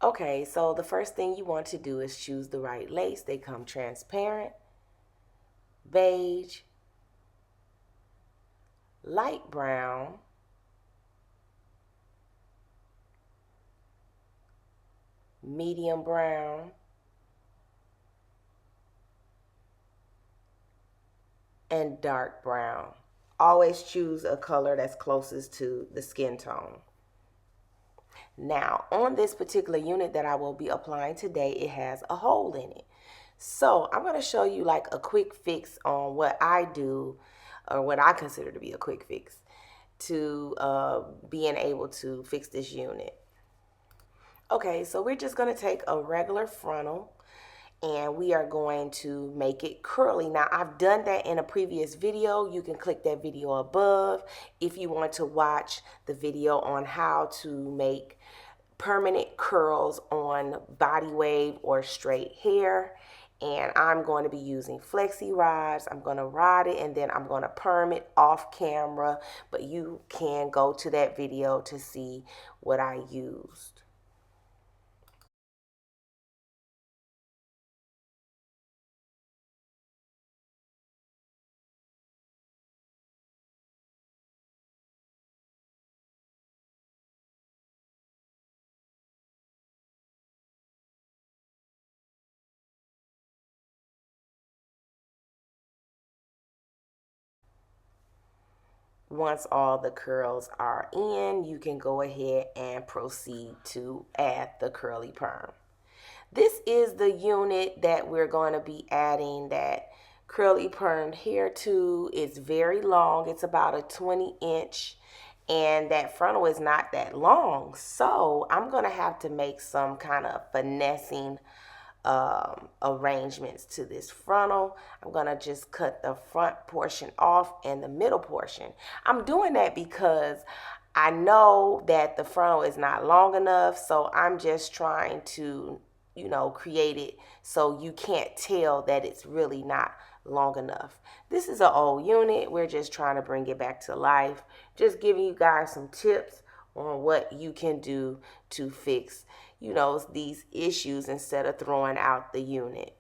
Okay, so the first thing you want to do is choose the right lace. They come transparent, beige, light brown, medium brown, and dark brown. Always choose a color that's closest to the skin tone. Now, on this particular unit that I will be applying today, it has a hole in it. So I'm going to show you like a quick fix on what I do, or what I consider to be a quick fix to being able to fix this unit. Okay, so we're just going to take a regular frontal and we are going to make it curly. Now, I've done that in a previous video. You can click that video above if you want to watch the video on how to make permanent curls on body wave or straight hair. And I'm going to be using flexi rods. I'm going to rod it and then I'm going to perm it off camera, but you can go to that video to see what I used. Once all the curls are in, you can go ahead and proceed to add the curly perm. This is the unit that we're going to be adding that curly permed hair to. It's very long. It's about a 20-inch, and that frontal is not that long. So I'm going to have to make some kind of finessing arrangements to this frontal. I'm going to just cut the front portion off and the middle portion. I'm doing that because I know that the frontal is not long enough, so I'm just trying to, create it so you can't tell that it's really not long enough. This is an old unit. We're just trying to bring it back to life. Just giving you guys some tips on what you can do to fix, these issues instead of throwing out the unit.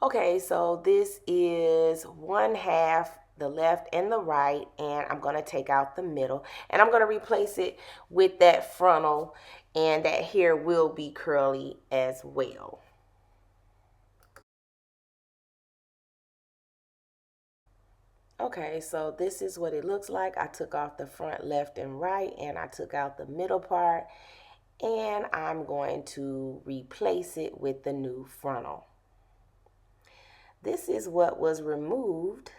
Okay, so this is one half, the left and the right, and I'm going to take out the middle, and I'm going to replace it with that frontal, and that hair will be curly as well. Okay, so this is what it looks like. I took off the front left and right, and I took out the middle part, and I'm going to replace it with the new frontal. This is what was removed,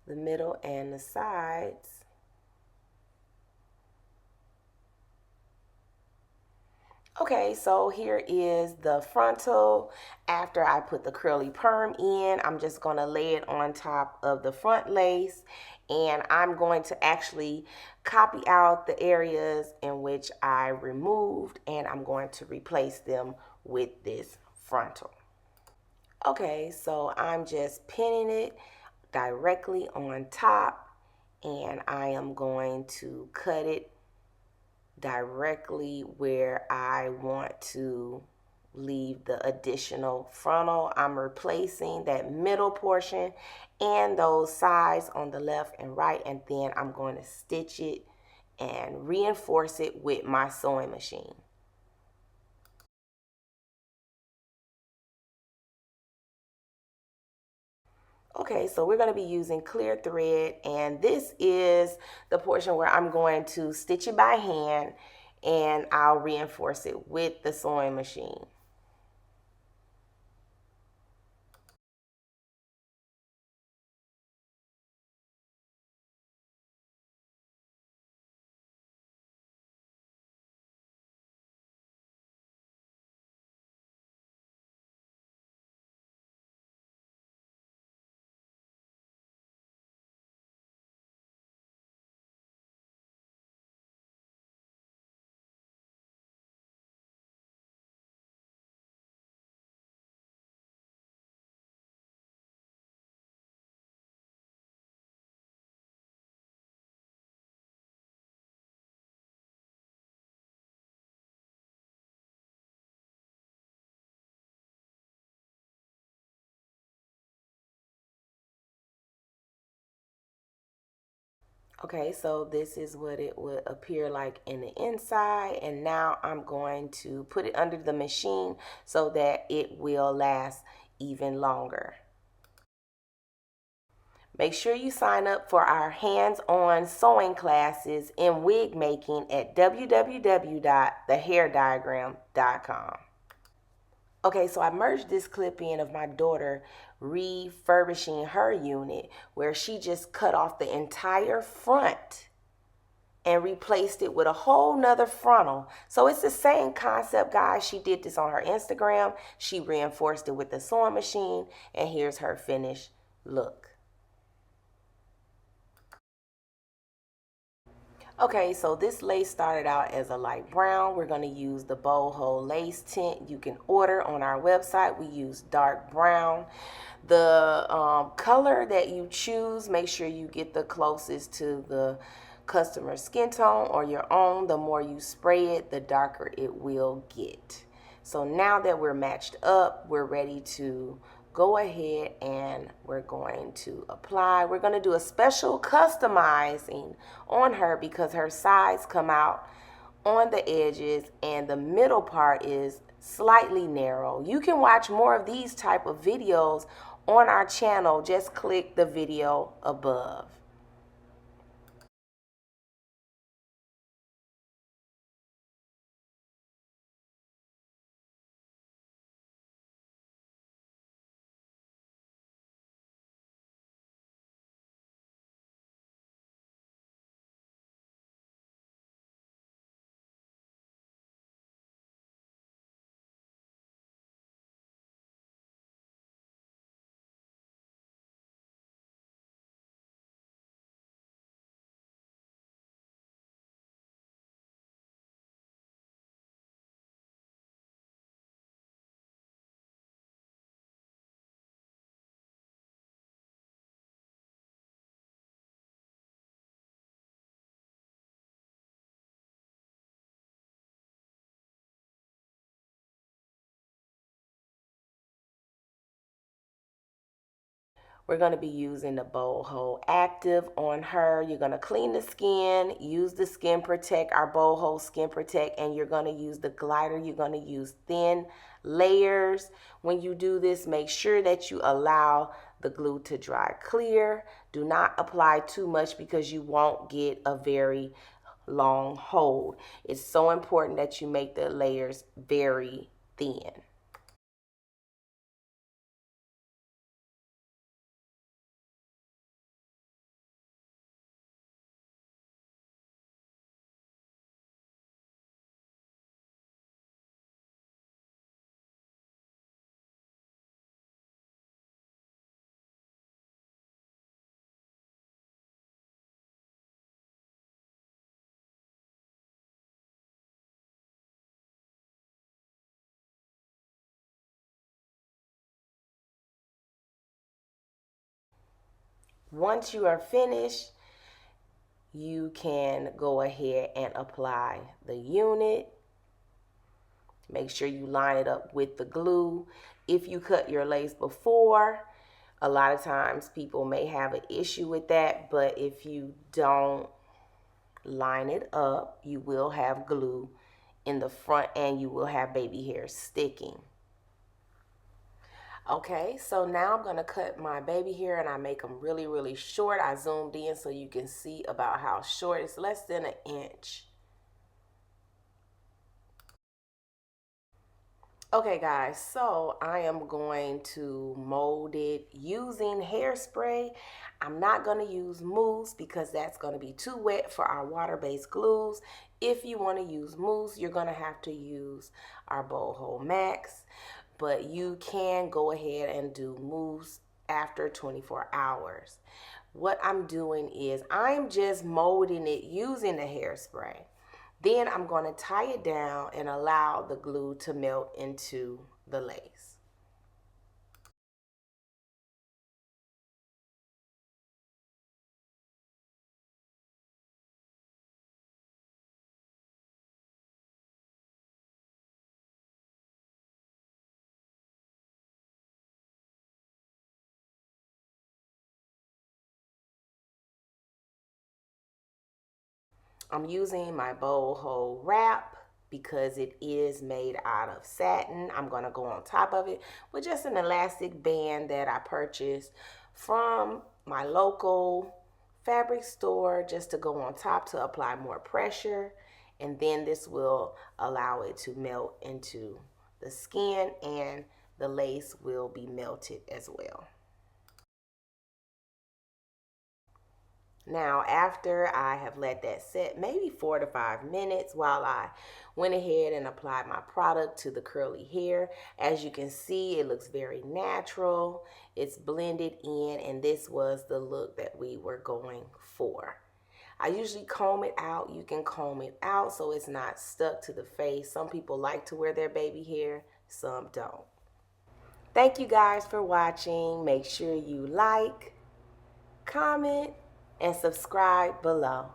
the middle and the sides. Okay, so here is the frontal. After I put the curly perm in, I'm just going to lay it on top of the front lace, and I'm going to actually copy out the areas in which I removed, and I'm going to replace them with this frontal. Okay, so I'm just pinning it directly on top, and I am going to cut it directly where I want to leave the additional frontal. I'm replacing that middle portion and those sides on the left and right, and then I'm going to stitch it and reinforce it with my sewing machine. Okay, so we're going to be using clear thread, and this is the portion where I'm going to stitch it by hand, and I'll reinforce it with the sewing machine. Okay, so this is what it would appear like in the inside, and now I'm going to put it under the machine so that it will last even longer. Make sure you sign up for our hands-on sewing classes in wig making at www.thehairdiagram.com. Okay, so I merged this clip in of my daughter refurbishing her unit where she just cut off the entire front and replaced it with a whole nother frontal. So it's the same concept, guys. She did this on her Instagram. She reinforced it with the sewing machine, and here's her finished look. Okay, so this lace started out as a light brown. We're going to use the bow hole lace tint you can order on our website. We use dark brown. The color that you choose, make sure you get the closest to the customer's skin tone or your own. The more you spray it, the darker it will get. So now that we're matched up, we're ready to go ahead and we're going to apply. We're going to do a special customizing on her because her sides come out on the edges and the middle part is slightly narrow. You can watch more of these type of videos on our channel. Just click the video above. We're going to be using the Bold Hold Active on her. You're going to clean the skin, use the Skin Protect, our Bold Hold Skin Protect, and you're going to use the glider. You're going to use thin layers. When you do this, make sure that you allow the glue to dry clear. Do not apply too much because you won't get a very long hold. It's so important that you make the layers very thin. Once you are finished, you can go ahead and apply the unit. Make sure you line it up with the glue. If you cut your lace before, a lot of times people may have an issue with that, but if you don't line it up, you will have glue in the front and you will have baby hair sticking. Okay, so now I'm going to cut my baby hair and I make them really, really short. I zoomed in so you can see about how short. It's less than an inch. Okay, guys, so I am going to mold it using hairspray. I'm not going to use mousse because that's going to be too wet for our water-based glues. If you want to use mousse, you're going to have to use our Bold Hold Max, but you can go ahead and do mousse after 24 hours. What I'm doing is I'm just molding it using the hairspray. Then I'm going to tie it down and allow the glue to melt into the lace. I'm using my bold hold wrap because it is made out of satin. I'm going to go on top of it with just an elastic band that I purchased from my local fabric store, just to go on top to apply more pressure. And then this will allow it to melt into the skin, and the lace will be melted as well. Now, after I have let that set maybe 4 to 5 minutes while I went ahead and applied my product to the curly hair, as you can see, it looks very natural. It's blended in, and this was the look that we were going for. I usually comb it out. You can comb it out so it's not stuck to the face. Some people like to wear their baby hair, some don't. Thank you guys for watching. Make sure you like, comment, and subscribe below.